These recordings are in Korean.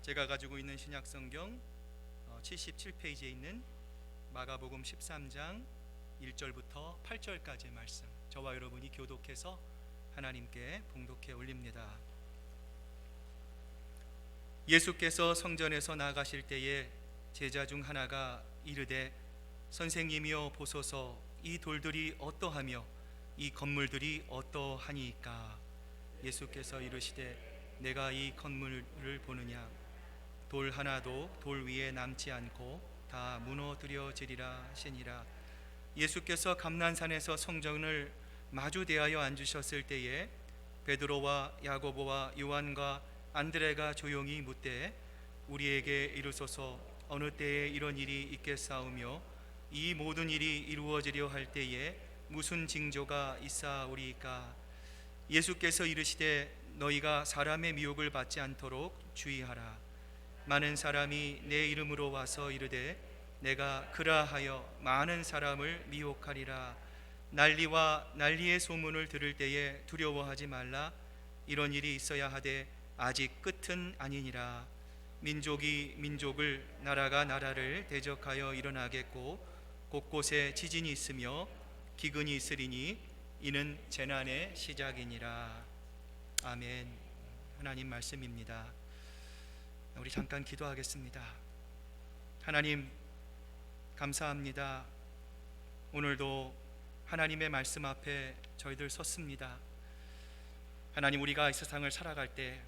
제가 가지고 있는 신약성경 77페이지에 있는 마가복음 13장 1절부터 8절까지의 말씀, 저와 여러분이 교독해서 하나님께 봉독해 올립니다. 예수께서 성전에서 나가실 때에 제자 중 하나가 이르되 선생님이여 보소서, 이 돌들이 어떠하며 이 건물들이 어떠하니까? 예수께서 이르시되 내가 이 건물을 보느냐? 돌 하나도 돌 위에 남지 않고 다 무너뜨려지리라 하시니라. 예수께서 감난산에서 성전을 마주 대하여 앉으셨을 때에 베드로와 야고보와 요한과 안드레가 조용히 묻되 우리에게 이르소서, 어느 때에 이런 일이 있겠사오며 이 모든 일이 이루어지려 할 때에 무슨 징조가 있사오리이까? 예수께서 이르시되 너희가 사람의 미혹을 받지 않도록 주의하라. 많은 사람이 내 이름으로 와서 이르되 내가 그라하여 많은 사람을 미혹하리라. 난리와 난리의 소문을 들을 때에 두려워하지 말라. 이런 일이 있어야 하되 아직 끝은 아니니라. 민족이 민족을, 나라가 나라를 대적하여 일어나겠고 곳곳에 지진이 있으며 기근이 있으리니 이는 재난의 시작이니라. 아멘. 하나님 말씀입니다. 우리 잠깐 기도하겠습니다. 하나님 감사합니다. 오늘도 하나님의 말씀 앞에 저희들 섰습니다. 하나님, 우리가 이 세상을 살아갈 때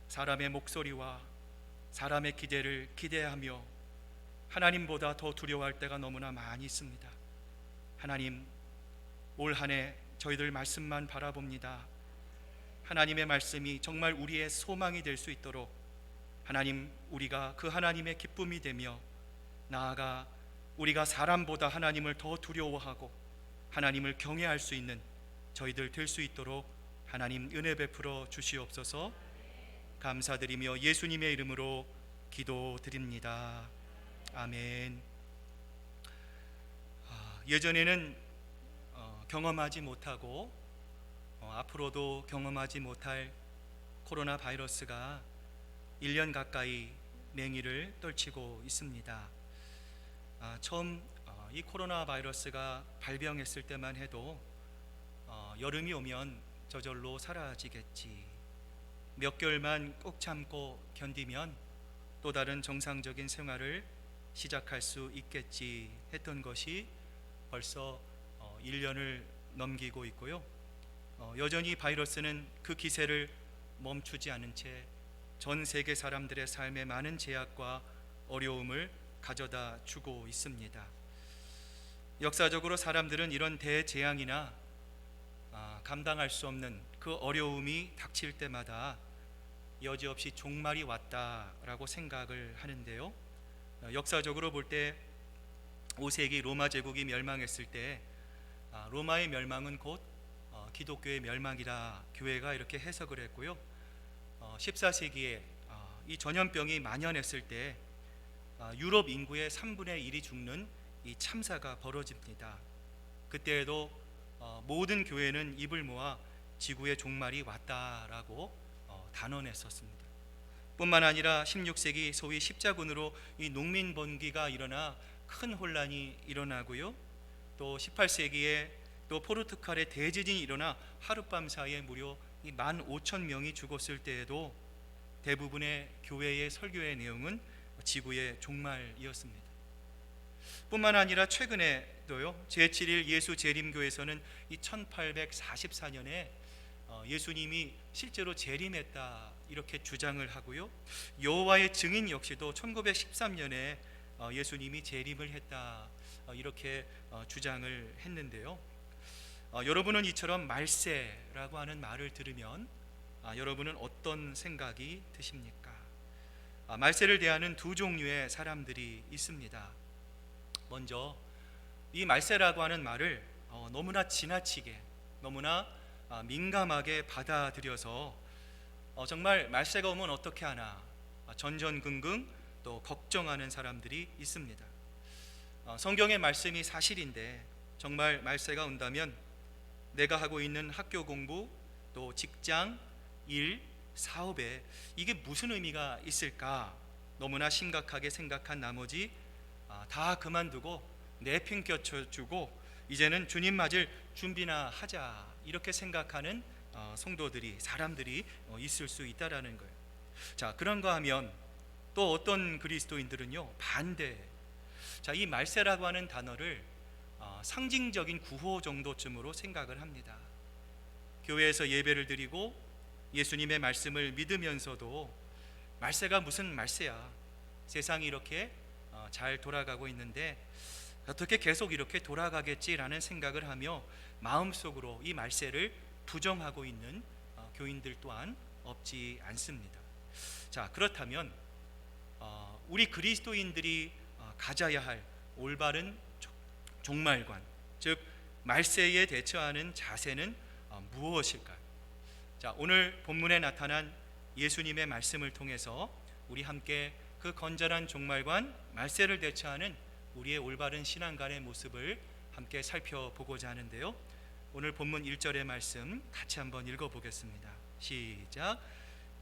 사람의 목소리와 사람의 기대를 기대하며 하나님보다 더 두려워할 때가 너무나 많이 있습니다. 하나님, 올 한 해 저희들 말씀만 바라봅니다. 하나님의 말씀이 정말 우리의 소망이 될 수 있도록 하나님, 우리가 그 하나님의 기쁨이 되며 나아가 우리가 사람보다 하나님을 더 두려워하고 하나님을 경외할 수 있는 저희들 될 수 있도록 하나님 은혜 베풀어 주시옵소서. 감사드리며 예수님의 이름으로 기도드립니다. 아멘. 예전에는 경험하지 못하고 앞으로도 경험하지 못할 코로나 바이러스가 1년 가까이 맹위를 떨치고 있습니다. 처음 이 코로나 바이러스가 발병했을 때만 해도 여름이 오면 저절로 사라지겠지, 몇 개월만 꼭 참고 견디면 또 다른 정상적인 생활을 시작할 수 있겠지 했던 것이 벌써 1년을 넘기고 있고요. 여전히 바이러스는 그 기세를 멈추지 않은 채 전 세계 사람들의 삶에 많은 제약과 어려움을 가져다 주고 있습니다. 역사적으로 사람들은 이런 대재앙이나 감당할 수 없는 그 어려움이 닥칠 때마다 여지없이 종말이 왔다라고 생각을 하는데요. 역사적으로 볼 때 5세기 로마 제국이 멸망했을 때 로마의 멸망은 곧 기독교의 멸망이라 교회가 이렇게 해석을 했고요. 14세기에 이 전염병이 만연했을 때 유럽 인구의 3분의 1이 죽는 이 참사가 벌어집니다. 그때에도 모든 교회는 입을 모아 지구의 종말이 왔다라고 단언했었습니다. 뿐만 아니라 16세기 소위 십자군으로 이 농민 번기가 일어나 큰 혼란이 일어나고요. 또 18세기에 또 포르투갈의 대지진이 일어나 하룻밤 사이에 무려 15,000명이 죽었을 때에도 대부분의 교회의 설교의 내용은 지구의 종말이었습니다. 뿐만 아니라 최근에도요, 제7일 예수 재림교에서는 이 1844년에 예수님이 실제로 재림했다 이렇게 주장을 하고요. 여호와의 증인 역시도 1913년에 예수님이 재림을 했다 이렇게 주장을 했는데요. 여러분은 이처럼 말세라고 하는 말을 들으면 여러분은 어떤 생각이 드십니까? 말세를 대하는 두 종류의 사람들이 있습니다. 먼저 이 말세라고 하는 말을 너무나 지나치게, 너무나 민감하게 받아들여서 정말 말세가 오면 어떻게 하나 전전긍긍 또 걱정하는 사람들이 있습니다. 성경의 말씀이 사실인데 정말 말세가 온다면 내가 하고 있는 학교 공부, 또 직장, 일, 사업에 이게 무슨 의미가 있을까 너무나 심각하게 생각한 나머지 다 그만두고 내팽겨쳐주고 이제는 주님 맞을 준비나 하자 이렇게 생각하는 성도들이 사람들이 있을 수 있다라는 거예요. 자, 그런가 하면 또 어떤 그리스도인들은요 반대. 자, 이 말세라고 하는 단어를 상징적인 구호 정도쯤으로 생각을 합니다. 교회에서 예배를 드리고 예수님의 말씀을 믿으면서도 말세가 무슨 말세야, 세상이 이렇게 잘 돌아가고 있는데 어떻게 계속 이렇게 돌아가겠지라는 생각을 하며 마음속으로 이 말세를 부정하고 있는 교인들 또한 없지 않습니다. 자, 그렇다면 우리 그리스도인들이 가져야 할 올바른 종말관, 즉 말세에 대처하는 자세는 무엇일까요? 자, 오늘 본문에 나타난 예수님의 말씀을 통해서 우리 함께 그 건전한 종말관, 말세를 대처하는 우리의 올바른 신앙관의 모습을 함께 살펴보고자 하는데요. 오늘 본문 1절의 말씀 같이 한번 읽어보겠습니다. 시작.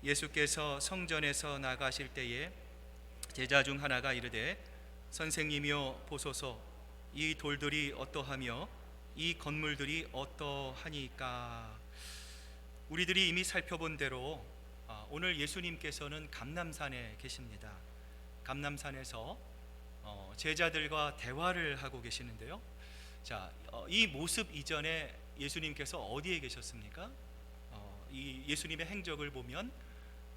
예수께서 성전에서 나가실 때에 제자 중 하나가 이르되 선생님이여 보소서, 이 돌들이 어떠하며 이 건물들이 어떠하니까. 우리들이 이미 살펴본 대로 오늘 예수님께서는 감람산에 계십니다. 감람산에서 제자들과 대화를 하고 계시는데요. 자, 이 모습 이전에 예수님께서 어디에 계셨습니까? 이 예수님의 행적을 보면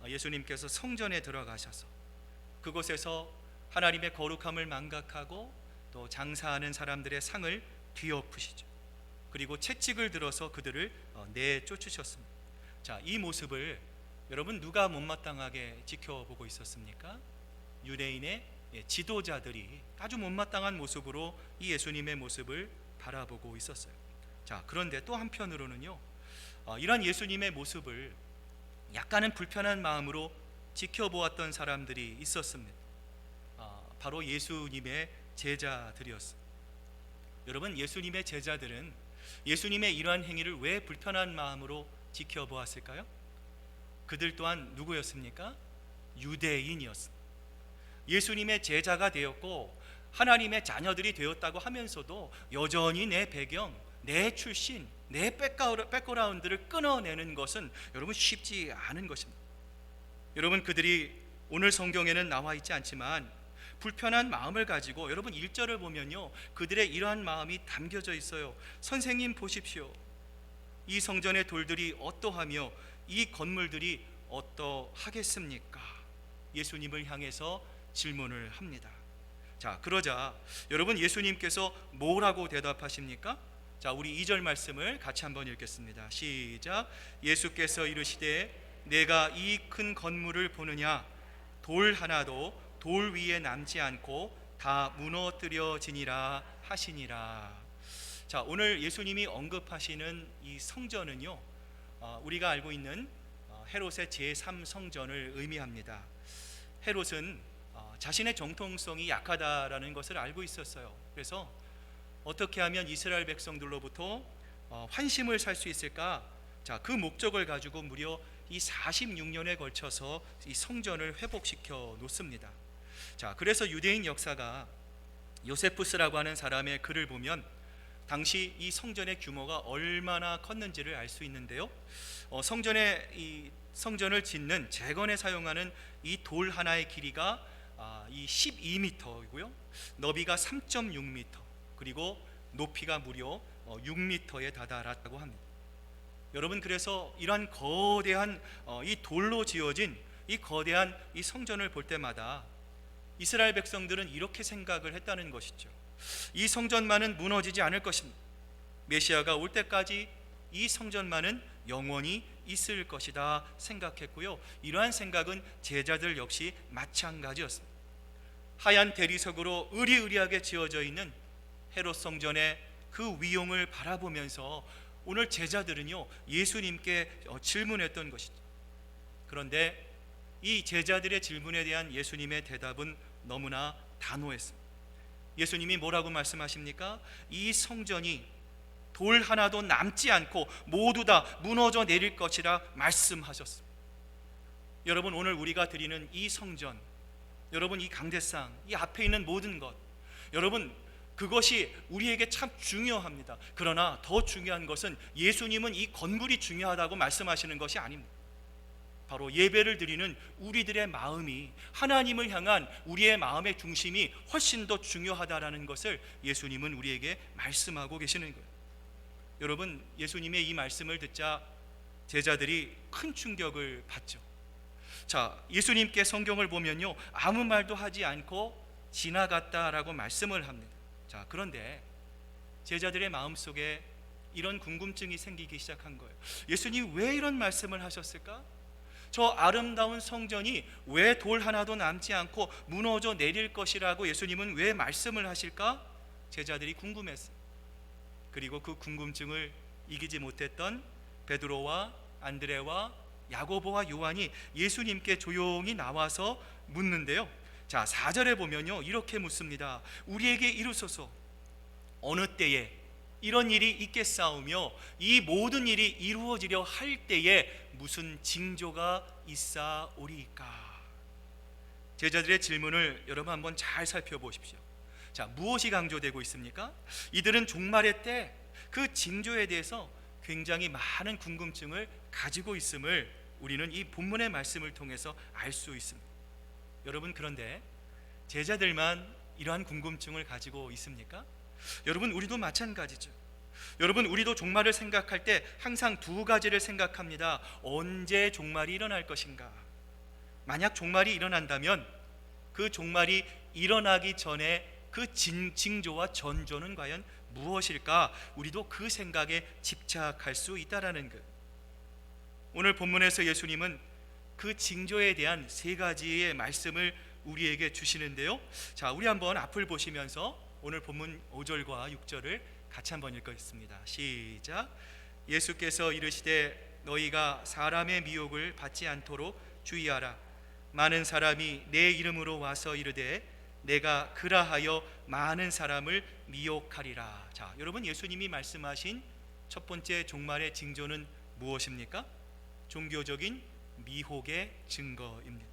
예수님께서 성전에 들어가셔서 그곳에서 하나님의 거룩함을 망각하고 또 장사하는 사람들의 상을 뒤엎으시죠. 그리고 채찍을 들어서 그들을 내쫓으셨습니다. 자, 이 모습을 여러분 누가 못마땅하게 지켜보고 있었습니까? 유대인의 지도자들이 아주 못마땅한 모습으로 이 예수님의 모습을 바라보고 있었어요. 자, 그런데 또 한편으로는요, 이런 예수님의 모습을 약간은 불편한 마음으로 지켜보았던 사람들이 있었습니다. 바로 예수님의 제자들이었습니다. 여러분, 예수님의 제자들은 예수님의 이러한 행위를 왜 불편한 마음으로 지켜보았을까요? 그들 또한 누구였습니까? 유대인이었습니다. 예수님의 제자가 되었고 하나님의 자녀들이 되었다고 하면서도 여전히 내 배경, 내 출신, 내 백그라운드를 끊어내는 것은 여러분 쉽지 않은 것입니다. 여러분, 그들이 오늘 성경에는 나와 있지 않지만 불편한 마음을 가지고 여러분 1절을 보면요, 그들의 이러한 마음이 담겨져 있어요. 선생님 보십시오, 이 성전의 돌들이 어떠하며 이 건물들이 어떠하겠습니까? 예수님을 향해서 질문을 합니다. 자, 그러자 여러분 예수님께서 뭐라고 대답하십니까? 자, 우리 2절 말씀을 같이 한번 읽겠습니다. 시작. 예수께서 이르시되 내가 이 큰 건물을 보느냐? 돌 하나도 돌 위에 남지 않고 다 무너뜨려지니라 하시니라. 자, 오늘 예수님이 언급하시는 이 성전은요, 우리가 알고 있는 헤롯의 제3성전을 의미합니다. 헤롯은 자신의 정통성이 약하다라는 것을 알고 있었어요. 그래서 어떻게 하면 이스라엘 백성들로부터 환심을 살 수 있을까? 자, 그 목적을 가지고 무려 이 46년에 걸쳐서 이 성전을 회복시켜 놓습니다. 자, 그래서 유대인 역사가 요세푸스라고 하는 사람의 글을 보면 당시 이 성전의 규모가 얼마나 컸는지를 알 수 있는데요. 이 성전을 짓는 재건에 사용하는 이 돌 하나의 길이가 이 12m이고요, 너비가 3.6m, 그리고 높이가 무려 6m에 다다랐다고 합니다. 여러분, 그래서 이러한 거대한 이 돌로 지어진 이 거대한 이 성전을 볼 때마다 이스라엘 백성들은 이렇게 생각을 했다는 것이죠. 이 성전만은 무너지지 않을 것입니다. 메시아가 올 때까지 이 성전만은 영원히 있을 것이다 생각했고요, 이러한 생각은 제자들 역시 마찬가지였습니다. 하얀 대리석으로 으리으리하게 지어져 있는 헤롯 성전의 그 위용을 바라보면서 오늘 제자들은요, 예수님께 질문했던 것이죠. 그런데 이 제자들의 질문에 대한 예수님의 대답은 너무나 단호했습니다. 예수님이 뭐라고 말씀하십니까? 이 성전이 돌 하나도 남지 않고 모두 다 무너져 내릴 것이라 말씀하셨습니다. 여러분, 오늘 우리가 드리는 이 성전, 여러분 이 강대상, 이 앞에 있는 모든 것, 여러분 그것이 우리에게 참 중요합니다. 그러나 더 중요한 것은 예수님은 이 건물이 중요하다고 말씀하시는 것이 아닙니다. 바로 예배를 드리는 우리들의 마음이, 하나님을 향한 우리의 마음의 중심이 훨씬 더 중요하다라는 것을 예수님은 우리에게 말씀하고 계시는 거예요. 여러분, 예수님의 이 말씀을 듣자 제자들이 큰 충격을 받죠. 자, 예수님께 성경을 보면요, 아무 말도 하지 않고 지나갔다라고 말씀을 합니다. 자, 그런데 제자들의 마음속에 이런 궁금증이 생기기 시작한 거예요. 예수님 왜 이런 말씀을 하셨을까? 저 아름다운 성전이 왜 돌 하나도 남지 않고 무너져 내릴 것이라고 예수님은 왜 말씀을 하실까? 제자들이 궁금했어요. 그리고 그 궁금증을 이기지 못했던 베드로와 안드레와 야고보와 요한이 예수님께 조용히 나와서 묻는데요, 자 4절에 보면요 이렇게 묻습니다. 우리에게 이루소서, 어느 때에 이런 일이 있겠사오며 이 모든 일이 이루어지려 할 때에 무슨 징조가 있사오리이까? 제자들의 질문을 여러분 한번 잘 살펴보십시오. 자, 무엇이 강조되고 있습니까? 이들은 종말의 때 그 징조에 대해서 굉장히 많은 궁금증을 가지고 있음을 우리는 이 본문의 말씀을 통해서 알 수 있습니다. 여러분, 그런데 제자들만 이러한 궁금증을 가지고 있습니까? 여러분, 우리도 마찬가지죠. 여러분, 우리도 종말을 생각할 때 항상 두 가지를 생각합니다. 언제 종말이 일어날 것인가? 만약 종말이 일어난다면 그 종말이 일어나기 전에 그 징조와 전조는 과연 무엇일까? 우리도 그 생각에 집착할 수 있다라는 것. 오늘 본문에서 예수님은 그 징조에 대한 세 가지의 말씀을 우리에게 주시는데요, 자, 우리 한번 앞을 보시면서 오늘 본문 5절과 6절을 같이 한번 읽겠습니다. 시작. 예수께서 이르시되 너희가 사람의 미혹을 받지 않도록 주의하라. 많은 사람이 내 이름으로 와서 이르되 내가 그라하여 많은 사람을 미혹하리라. 자, 여러분, 예수님이 말씀하신 첫 번째 종말의 징조는 무엇입니까? 종교적인 미혹의 증거입니다.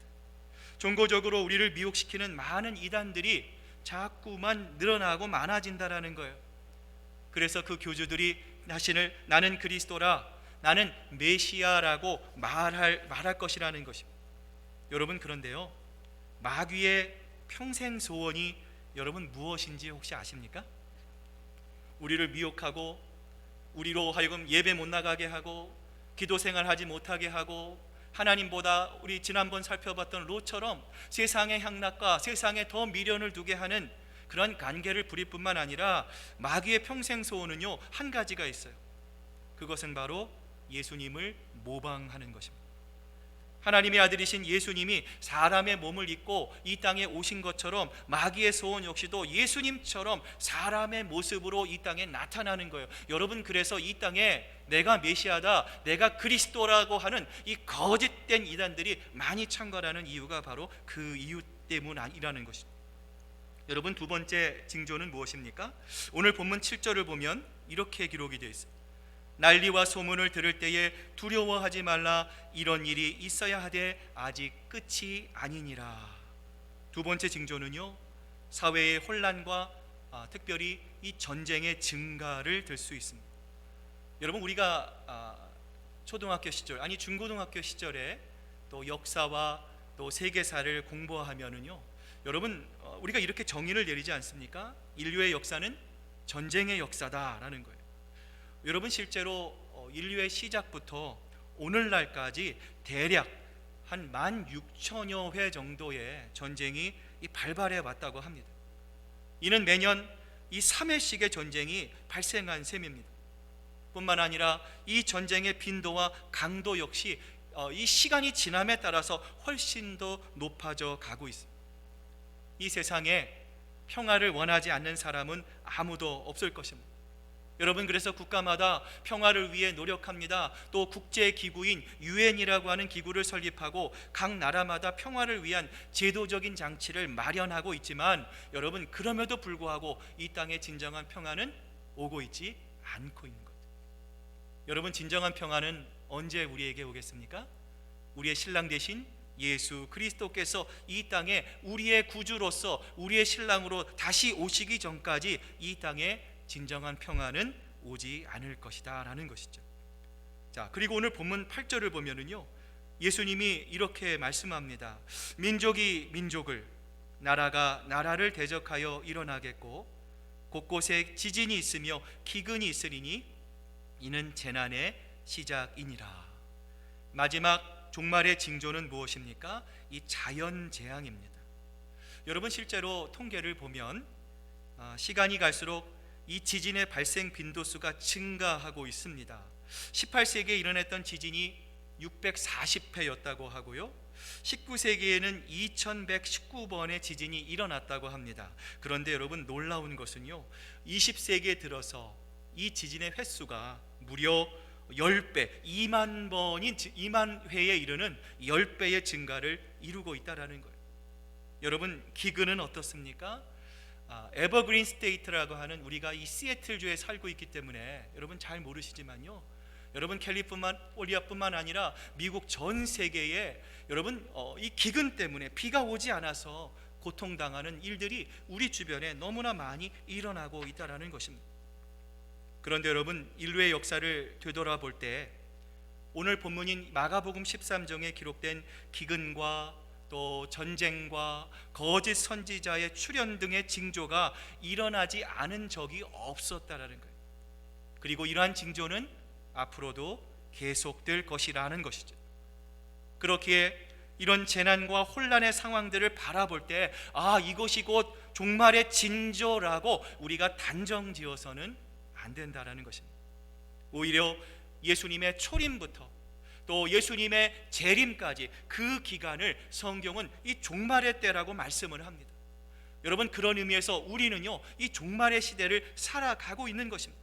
종교적으로 우리를 미혹시키는 많은 이단들이 자꾸만 늘어나고 많아진다라는 거예요. 그래서 그 교주들이 자신을 나는 그리스도라, 나는 메시아라고 말할 것이라는 것입니다. 여러분, 그런데요, 마귀의 평생 소원이 여러분 무엇인지 혹시 아십니까? 우리를 미혹하고 우리로 하여금 예배 못 나가게 하고 기도 생활하지 못하게 하고 하나님보다 우리 지난번 살펴봤던 롯처럼 세상의 향락과 세상에 더 미련을 두게 하는 그런 관계를 부릴 뿐만 아니라 마귀의 평생 소원은요 한 가지가 있어요. 그것은 바로 예수님을 모방하는 것입니다. 하나님의 아들이신 예수님이 사람의 몸을 입고 이 땅에 오신 것처럼 마귀의 소원 역시도 예수님처럼 사람의 모습으로 이 땅에 나타나는 거예요. 여러분, 그래서 이 땅에 내가 메시아다, 내가 그리스도라고 하는 이 거짓된 이단들이 많이 창궐하는 이유가 바로 그 이유 때문이라는 것입니다. 여러분, 두 번째 징조는 무엇입니까? 오늘 본문 7절을 보면 이렇게 기록이 되어 있습니다. 난리와 소문을 들을 때에 두려워하지 말라. 이런 일이 있어야 하되 아직 끝이 아니니라. 두 번째 징조는요, 사회의 혼란과 특별히 이 전쟁의 증가를 들 수 있습니다. 여러분, 우리가 초등학교 시절, 아니 중고등학교 시절에 또 역사와 또 세계사를 공부하면은요, 여러분, 우리가 이렇게 정의를 내리지 않습니까? 인류의 역사는 전쟁의 역사다라는 거예요. 여러분, 실제로 인류의 시작부터 오늘날까지 대략 한 16,000여 회 정도의 전쟁이 발발해 왔다고 합니다. 이는 매년 이 3회씩의 전쟁이 발생한 셈입니다. 뿐만 아니라 이 전쟁의 빈도와 강도 역시 이 시간이 지남에 따라서 훨씬 더 높아져 가고 있습니다. 이 세상에 평화를 원하지 않는 사람은 아무도 없을 것입니다. 여러분, 그래서 국가마다 평화를 위해 노력합니다. 또 국제기구인 유엔이라고 하는 기구를 설립하고 각 나라마다 평화를 위한 제도적인 장치를 마련하고 있지만 여러분, 그럼에도 불구하고 이 땅의 진정한 평화는 오고 있지 않고 있는 것. 여러분, 진정한 평화는 언제 우리에게 오겠습니까? 우리의 신랑 되신 예수 그리스도께서 이 땅에 우리의 구주로서 우리의 신랑으로 다시 오시기 전까지 이 땅에 진정한 평안은 오지 않을 것이다 라는 것이죠. 자, 그리고 오늘 본문 8절을 보면은요, 예수님이 이렇게 말씀합니다. 민족이 민족을, 나라가 나라를 대적하여 일어나겠고 곳곳에 지진이 있으며 기근이 있으리니 이는 재난의 시작이니라. 마지막 종말의 징조는 무엇입니까? 이 자연재앙입니다. 여러분, 실제로 통계를 보면 시간이 갈수록 이 지진의 발생 빈도수가 증가하고 있습니다. 18세기에 일어났던 지진이 640회였다고 하고요, 19세기에는 2119번의 지진이 일어났다고 합니다. 그런데 여러분, 놀라운 것은요, 20세기에 들어서 이 지진의 횟수가 무려 10배, 2만 회에 이르는 10배의 증가를 이루고 있다는 거예요. 여러분, 기근은 어떻습니까? 에버그린 스테이트라고 하는, 우리가 이 시애틀주에 살고 있기 때문에 여러분 잘 모르시지만요, 여러분 캘리포니아뿐만 아니라 미국 전 세계에 여러분 이 기근 때문에 비가 오지 않아서 고통당하는 일들이 우리 주변에 너무나 많이 일어나고 있다는 것입니다. 그런데 여러분, 인류의 역사를 되돌아볼 때 오늘 본문인 마가복음 13장에 기록된 기근과 또 전쟁과 거짓 선지자의 출현 등의 징조가 일어나지 않은 적이 없었다라는 거예요. 그리고 이러한 징조는 앞으로도 계속될 것이라는 것이죠. 그렇기에 이런 재난과 혼란의 상황들을 바라볼 때 이것이 곧 종말의 징조라고 우리가 단정지어서는 안 된다라는 것입니다. 오히려 예수님의 초림부터 또 예수님의 재림까지 그 기간을 성경은 이 종말의 때라고 말씀을 합니다. 여러분, 그런 의미에서 우리는요, 이 종말의 시대를 살아가고 있는 것입니다.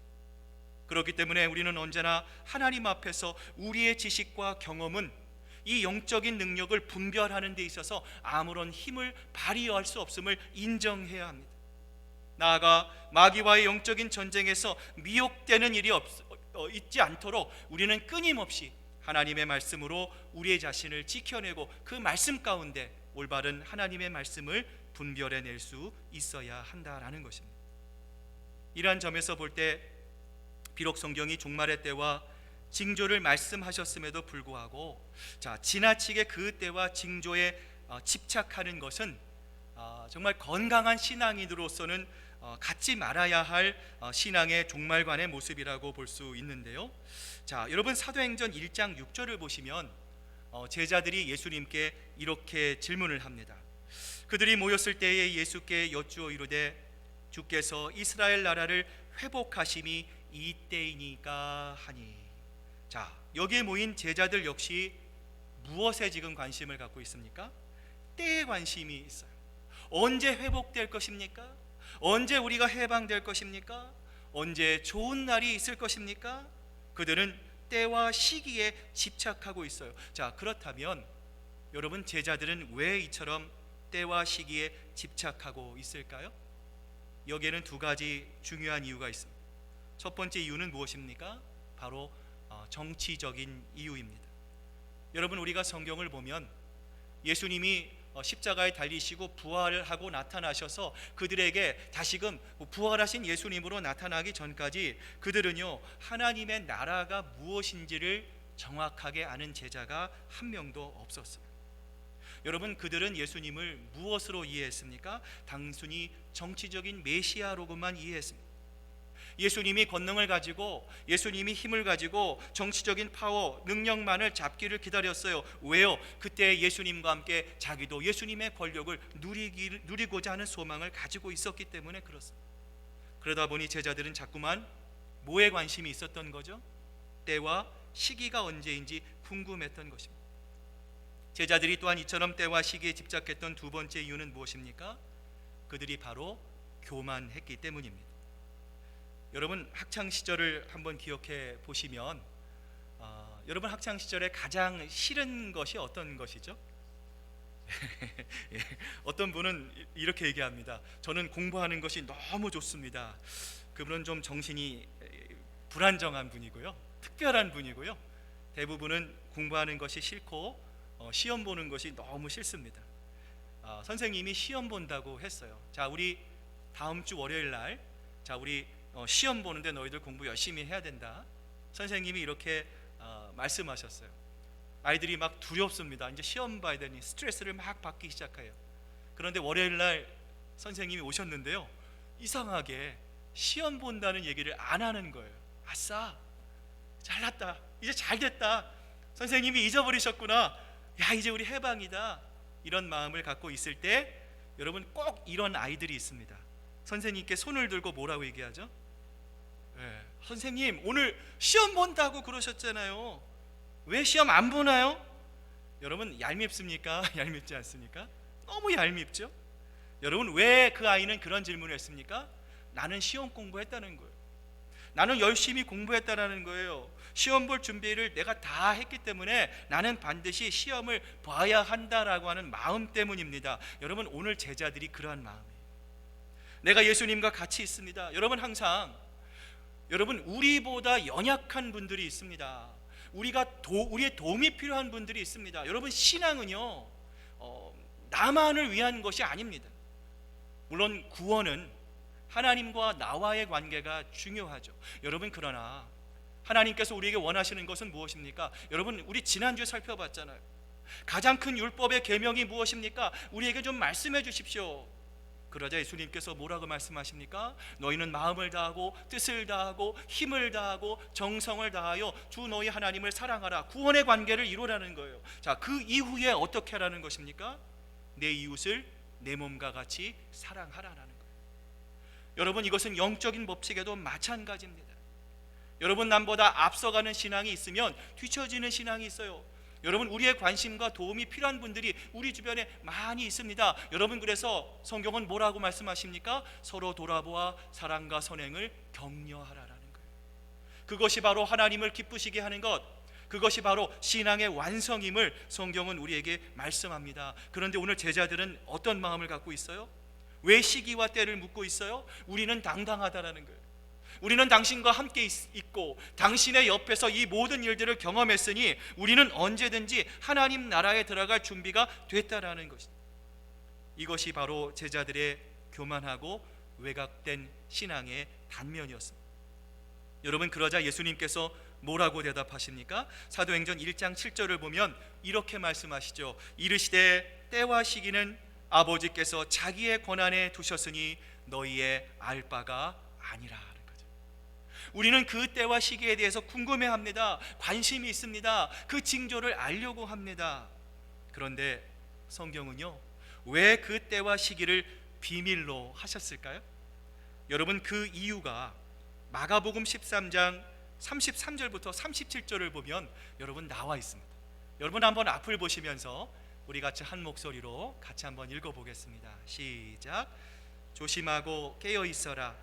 그렇기 때문에 우리는 언제나 하나님 앞에서 우리의 지식과 경험은 이 영적인 능력을 분별하는 데 있어서 아무런 힘을 발휘할 수 없음을 인정해야 합니다. 나아가 마귀와의 영적인 전쟁에서 미혹되는 일이 있지 않도록 우리는 끊임없이 하나님의 말씀으로 우리의 자신을 지켜내고 그 말씀 가운데 올바른 하나님의 말씀을 분별해낼 수 있어야 한다라는 것입니다. 이러한 점에서 볼 때 비록 성경이 종말의 때와 징조를 말씀하셨음에도 불구하고 지나치게 그 때와 징조에 집착하는 것은 정말 건강한 신앙인으로서는 갖지 말아야 할 신앙의 종말관의 모습이라고 볼 수 있는데요. 여러분, 사도행전 1장 6절을 보시면 제자들이 예수님께 이렇게 질문을 합니다. 그들이 모였을 때에 예수께 여쭈어 이르되 주께서 이스라엘 나라를 회복하심이 이때이니까 하니. 여기에 모인 제자들 역시 무엇에 지금 관심을 갖고 있습니까? 때에 관심이 있어요. 언제 회복될 것입니까? 언제 우리가 해방될 것입니까? 언제 좋은 날이 있을 것입니까? 그들은 때와 시기에 집착하고 있어요. 그렇다면 여러분, 제자들은 왜 이처럼 때와 시기에 집착하고 있을까요? 여기에는 두 가지 중요한 이유가 있습니다. 첫 번째 이유는 무엇입니까? 바로 정치적인 이유입니다. 여러분, 우리가 성경을 보면 예수님이 십자가에 달리시고 부활하고 나타나셔서 그들에게 다시금 부활하신 예수님으로 나타나기 전까지 그들은요, 하나님의 나라가 무엇인지를 정확하게 아는 제자가 한 명도 없었어요. 여러분, 그들은 예수님을 무엇으로 이해했습니까? 단순히 정치적인 메시아로만 이해했습니다. 예수님이 권능을 가지고, 예수님이 힘을 가지고 정치적인 파워, 능력만을 잡기를 기다렸어요. 왜요? 그때 예수님과 함께 자기도 예수님의 권력을 누리고자 하는 소망을 가지고 있었기 때문에 그렇습니다. 그러다 보니 제자들은 자꾸만 뭐에 관심이 있었던 거죠? 때와 시기가 언제인지 궁금했던 것입니다. 제자들이 또한 이처럼 때와 시기에 집착했던 두 번째 이유는 무엇입니까? 그들이 바로 교만했기 때문입니다. 여러분, 학창 시절을 한번 기억해 보시면 여러분 학창 시절에 가장 싫은 것이 어떤 것이죠? 어떤 분은 이렇게 얘기합니다. 저는 공부하는 것이 너무 좋습니다. 그분은 좀 정신이 불안정한 분이고요, 특별한 분이고요. 대부분은 공부하는 것이 싫고 시험 보는 것이 너무 싫습니다. 선생님이 시험 본다고 했어요. 자, 우리 다음 주 월요일 날, 자, 우리 시험 보는데 너희들 공부 열심히 해야 된다. 선생님이 이렇게 말씀하셨어요. 아이들이 막 두렵습니다. 이제 시험 봐야 되니 스트레스를 막 받기 시작해요. 그런데 월요일 날 선생님이 오셨는데요, 이상하게 시험 본다는 얘기를 안 하는 거예요. 아싸, 잘났다, 이제 잘됐다, 선생님이 잊어버리셨구나, 야, 이제 우리 해방이다, 이런 마음을 갖고 있을 때 여러분 꼭 이런 아이들이 있습니다. 선생님께 손을 들고 뭐라고 얘기하죠? 선생님, 오늘 시험 본다고 그러셨잖아요. 왜 시험 안 보나요? 여러분, 얄밉습니까? 얄밉지 않습니까? 너무 얄밉죠? 여러분, 왜 그 아이는 그런 질문을 했습니까? 나는 시험 공부했다는 거예요. 나는 열심히 공부했다는 거예요. 시험 볼 준비를 내가 다 했기 때문에 나는 반드시 시험을 봐야 한다라고 하는 마음 때문입니다. 여러분, 오늘 제자들이 그러한 마음이에요. 내가 예수님과 같이 있습니다. 여러분, 항상 여러분, 우리보다 연약한 분들이 있습니다. 우리의 도움이 필요한 분들이 있습니다. 여러분, 신앙은요, 나만을 위한 것이 아닙니다. 물론 구원은 하나님과 나와의 관계가 중요하죠. 여러분, 그러나 하나님께서 우리에게 원하시는 것은 무엇입니까? 여러분, 우리 지난주에 살펴봤잖아요. 가장 큰 율법의 계명이 무엇입니까? 우리에게 좀 말씀해 주십시오. 그러자 예수님께서 뭐라고 말씀하십니까? 너희는 마음을 다하고 뜻을 다하고 힘을 다하고 정성을 다하여 주 너희 하나님을 사랑하라. 구원의 관계를 이루라는 거예요. 자, 그 이후에 어떻게 하라는 것입니까? 내 이웃을 내 몸과 같이 사랑하라는 거예요. 여러분, 이것은 영적인 법칙에도 마찬가지입니다. 여러분, 남보다 앞서가는 신앙이 있으면 뒤처지는 신앙이 있어요. 여러분, 우리의 관심과 도움이 필요한 분들이 우리 주변에 많이 있습니다. 여러분, 그래서 성경은 뭐라고 말씀하십니까? 서로 돌아보아 사랑과 선행을 격려하라라는 거예요. 그것이 바로 하나님을 기쁘시게 하는 것, 그것이 바로 신앙의 완성임을 성경은 우리에게 말씀합니다. 그런데 오늘 제자들은 어떤 마음을 갖고 있어요? 왜 시기와 때를 묻고 있어요? 우리는 당당하다라는 거예요. 우리는 당신과 함께 있고 당신의 옆에서 이 모든 일들을 경험했으니 우리는 언제든지 하나님 나라에 들어갈 준비가 됐다라는 것입니다. 이것이 바로 제자들의 교만하고 왜곡된 신앙의 단면이었습니다. 여러분, 그러자 예수님께서 뭐라고 대답하십니까? 사도행전 1장 7절을 보면 이렇게 말씀하시죠. 이르시되 때와 시기는 아버지께서 자기의 권한에 두셨으니 너희의 알 바가 아니라. 우리는 그 때와 시기에 대해서 궁금해합니다. 관심이 있습니다. 그 징조를 알려고 합니다. 그런데 성경은요, 왜 그 때와 시기를 비밀로 하셨을까요? 여러분, 그 이유가 마가복음 13장 33절부터 37절을 보면 여러분 나와 있습니다. 여러분, 한번 앞을 보시면서 우리 같이 한 목소리로 같이 한번 읽어보겠습니다. 시작. 조심하고 깨어 있어라.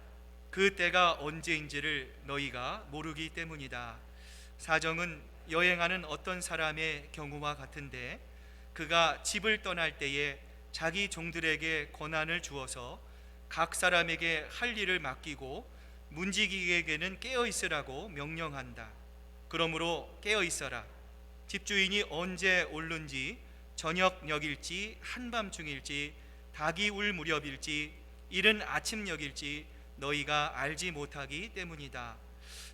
그 때가 언제인지를 너희가 모르기 때문이다. 사정은 여행하는 어떤 사람의 경우와 같은데 그가 집을 떠날 때에 자기 종들에게 권한을 주어서 각 사람에게 할 일을 맡기고 문지기에게는 깨어 있으라고 명령한다. 그러므로 깨어 있어라. 집주인이 언제 올는지 저녁녘일지 한밤중일지 닭이 울 무렵일지 이른 아침녘일지 너희가 알지 못하기 때문이다.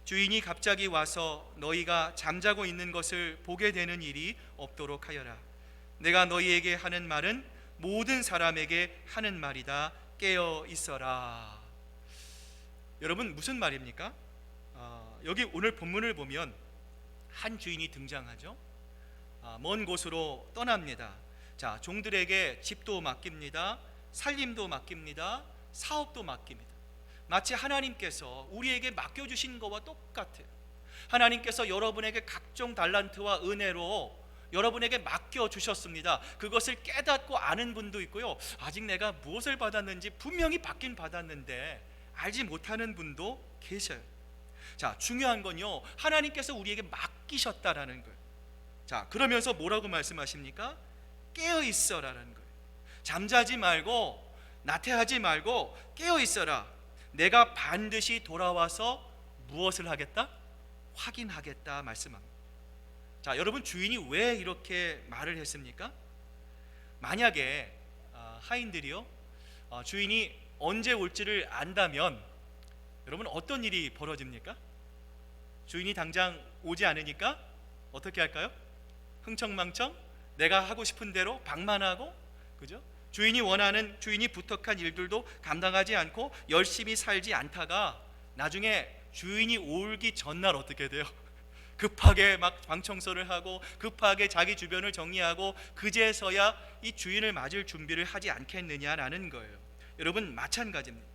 주인이 갑자기 와서 너희가 잠자고 있는 것을 보게 되는 일이 없도록 하여라. 내가 너희에게 하는 말은 모든 사람에게 하는 말이다. 깨어 있어라. 여러분, 무슨 말입니까? 여기 오늘 본문을 보면 한 주인이 등장하죠. 먼 곳으로 떠납니다. 자, 종들에게 집도 맡깁니다. 살림도 맡깁니다. 사업도 맡깁니다. 마치 하나님께서 우리에게 맡겨주신 것과 똑같아요. 하나님께서 여러분에게 각종 달란트와 은혜로 여러분에게 맡겨주셨습니다. 그것을 깨닫고 아는 분도 있고요, 아직 내가 무엇을 받았는지 분명히 받긴 받았는데 알지 못하는 분도 계셔요. 자, 중요한 건요, 하나님께서 우리에게 맡기셨다라는 거예요. 자, 그러면서 뭐라고 말씀하십니까? 깨어 있어라는 거예요. 잠자지 말고 나태하지 말고 깨어 있어라. 내가 반드시 돌아와서 무엇을 하겠다? 확인하겠다 말씀합니다. 자, 여러분, 주인이 왜 이렇게 말을 했습니까? 만약에 하인들이요, 주인이 언제 올지를 안다면 여러분 어떤 일이 벌어집니까? 주인이 당장 오지 않으니까 어떻게 할까요? 흥청망청 내가 하고 싶은 대로 방만하고, 그죠? 주인이 부탁한 일들도 감당하지 않고 열심히 살지 않다가 나중에 주인이 오기 전날 어떻게 돼요? 급하게 막 방 청소를 하고 급하게 자기 주변을 정리하고 그제서야 이 주인을 맞을 준비를 하지 않겠느냐라는 거예요. 여러분, 마찬가지입니다.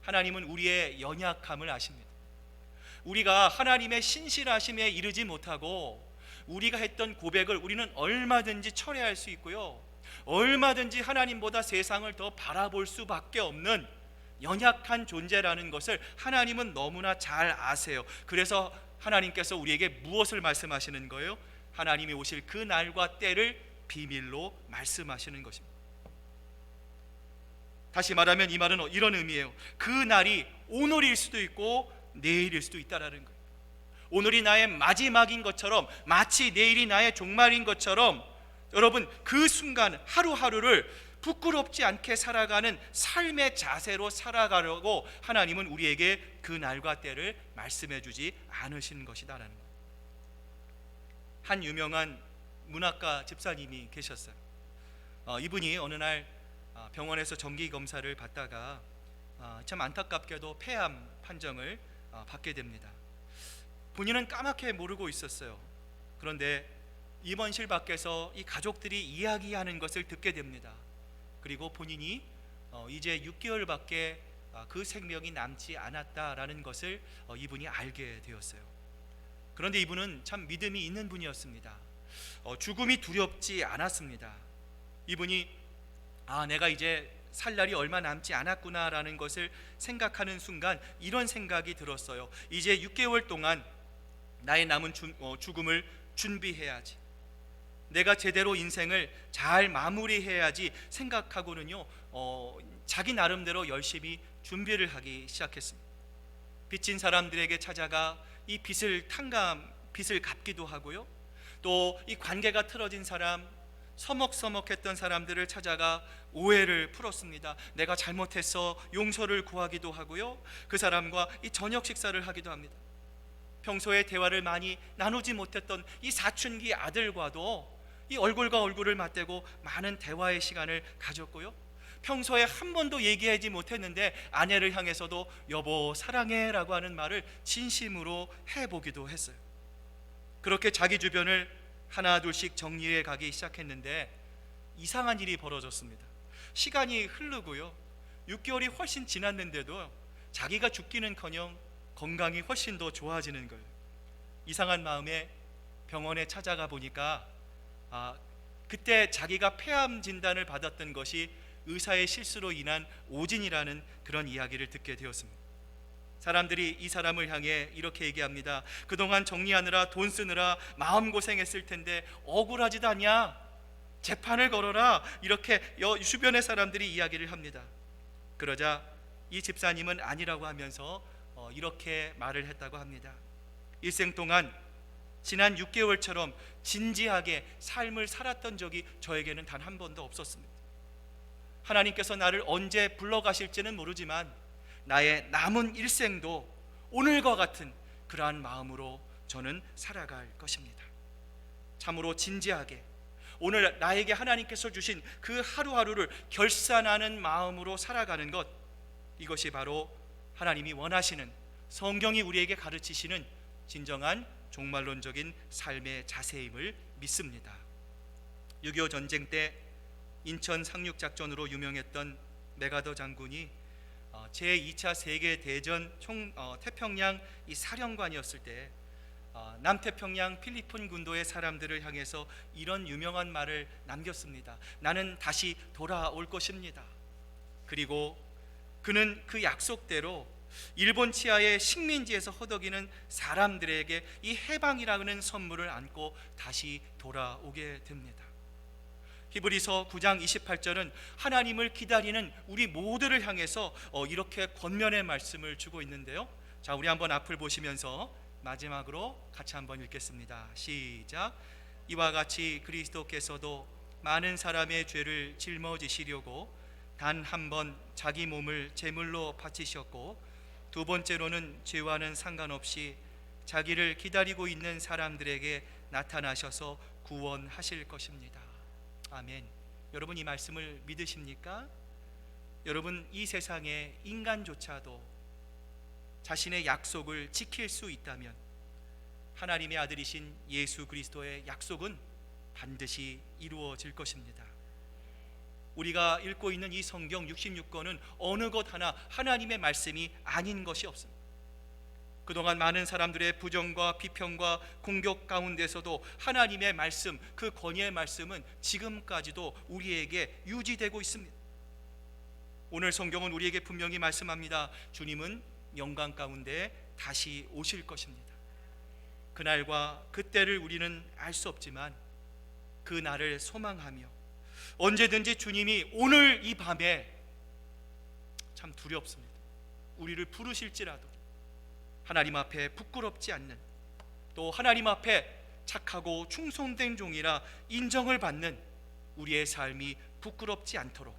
하나님은 우리의 연약함을 아십니다. 우리가 하나님의 신실하심에 이르지 못하고 우리가 했던 고백을 우리는 얼마든지 철회할 수 있고요, 얼마든지 하나님보다 세상을 더 바라볼 수밖에 없는 연약한 존재라는 것을 하나님은 너무나 잘 아세요. 그래서 하나님께서 우리에게 무엇을 말씀하시는 거예요? 하나님이 오실 그 날과 때를 비밀로 말씀하시는 것입니다. 다시 말하면 이 말은 이런 의미예요. 그 날이 오늘일 수도 있고 내일일 수도 있다라는 거예요. 오늘이 나의 마지막인 것처럼, 마치 내일이 나의 종말인 것처럼, 여러분, 그 순간 하루하루를 부끄럽지 않게 살아가는 삶의 자세로 살아가려고 하나님은 우리에게 그 날과 때를 말씀해 주지 않으신 것이다라는 거예요. 한 유명한 문학가 집사님이 계셨어요. 이분이 어느 날 병원에서 정기 검사를 받다가 참 안타깝게도 폐암 판정을 받게 됩니다. 본인은 까맣게 모르고 있었어요. 그런데 입원실 밖에서 이 가족들이 이야기하는 것을 듣게 됩니다. 그리고 본인이 이제 6개월밖에 그 생명이 남지 않았다라는 것을 이분이 알게 되었어요. 그런데 이분은 참 믿음이 있는 분이었습니다. 죽음이 두렵지 않았습니다. 이분이 내가 이제 살 날이 얼마 남지 않았구나라는 것을 생각하는 순간 이런 생각이 들었어요. 이제 6개월 동안 나의 남은 죽음을 준비해야지, 내가 제대로 인생을 잘 마무리해야지 생각하고는요, 자기 나름대로 열심히 준비를 하기 시작했습니다. 빚진 사람들에게 찾아가 이 빚을 갚기도 하고요, 또 이 관계가 틀어진 사람, 서먹서먹했던 사람들을 찾아가 오해를 풀었습니다. 내가 잘못해서 용서를 구하기도 하고요, 그 사람과 이 저녁 식사를 하기도 합니다. 평소에 대화를 많이 나누지 못했던 이 사춘기 아들과도 이 얼굴과 얼굴을 맞대고 많은 대화의 시간을 가졌고요, 평소에 한 번도 얘기하지 못했는데 아내를 향해서도 여보 사랑해 라고 하는 말을 진심으로 해보기도 했어요. 그렇게 자기 주변을 하나 둘씩 정리해 가기 시작했는데 이상한 일이 벌어졌습니다. 시간이 흐르고요, 6개월이 훨씬 지났는데도 자기가 죽기는커녕 건강이 훨씬 더 좋아지는 거예요. 이상한 마음에 병원에 찾아가 보니까 그때 자기가 폐암 진단을 받았던 것이 의사의 실수로 인한 오진이라는 그런 이야기를 듣게 되었습니다. 사람들이 이 사람을 향해 이렇게 얘기합니다. 그동안 정리하느라 돈 쓰느라 마음고생했을 텐데 억울하지도 않냐? 재판을 걸어라. 이렇게 주변의 사람들이 이야기를 합니다. 그러자 이 집사님은 아니라고 하면서 이렇게 말을 했다고 합니다. 일생 동안 지난 6개월처럼 진지하게 삶을 살았던 적이 저에게는 단 한 번도 없었습니다. 하나님께서 나를 언제 불러가실지는 모르지만 나의 남은 일생도 오늘과 같은 그러한 마음으로 저는 살아갈 것입니다. 참으로 진지하게 오늘 나에게 하나님께서 주신 그 하루하루를 결산하는 마음으로 살아가는 것, 이것이 바로 하나님이 원하시는, 성경이 우리에게 가르치시는 진정한 종말론적인 삶의 자세임을 믿습니다. 6.25 전쟁 때 인천 상륙작전으로 유명했던 메가더 장군이 제2차 세계대전 태평양 이 사령관이었을 때 남태평양 필리핀 군도의 사람들을 향해서 이런 유명한 말을 남겼습니다. 나는 다시 돌아올 것입니다. 그리고 그는 그 약속대로 일본 치하의 식민지에서 허덕이는 사람들에게 이 해방이라는 선물을 안고 다시 돌아오게 됩니다. 히브리서 9장 28절은 하나님을 기다리는 우리 모두를 향해서 이렇게 권면의 말씀을 주고 있는데요, 자, 우리 한번 앞을 보시면서 마지막으로 같이 한번 읽겠습니다. 시작. 이와 같이 그리스도께서도 많은 사람의 죄를 짊어지시려고 단 한 번 자기 몸을 제물로 바치셨고, 두 번째로는 죄와는 상관없이 자기를 기다리고 있는 사람들에게 나타나셔서 구원하실 것입니다. 아멘. 여러분, 이 말씀을 믿으십니까? 여러분, 이 세상에 인간조차도 자신의 약속을 지킬 수 있다면 하나님의 아들이신 예수 그리스도의 약속은 반드시 이루어질 것입니다. 우리가 읽고 있는 이 성경 66권은 어느 것 하나 하나님의 말씀이 아닌 것이 없습니다. 그동안 많은 사람들의 부정과 비평과 공격 가운데서도 하나님의 말씀, 그 권위의 말씀은 지금까지도 우리에게 유지되고 있습니다. 오늘 성경은 우리에게 분명히 말씀합니다. 주님은 영광 가운데 다시 오실 것입니다. 그날과 그때를 우리는 알 수 없지만 그 날을 소망하며 언제든지 주님이 오늘 이 밤에, 참 두렵습니다, 우리를 부르실지라도 하나님 앞에 부끄럽지 않는, 또 하나님 앞에 착하고 충성된 종이라 인정을 받는 우리의 삶이 부끄럽지 않도록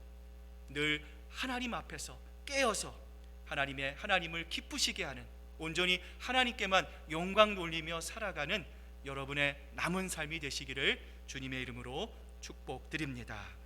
늘 하나님 앞에서 깨어서 하나님을 기쁘시게 하는, 온전히 하나님께만 영광 돌리며 살아가는 여러분의 남은 삶이 되시기를 주님의 이름으로 축복드립니다.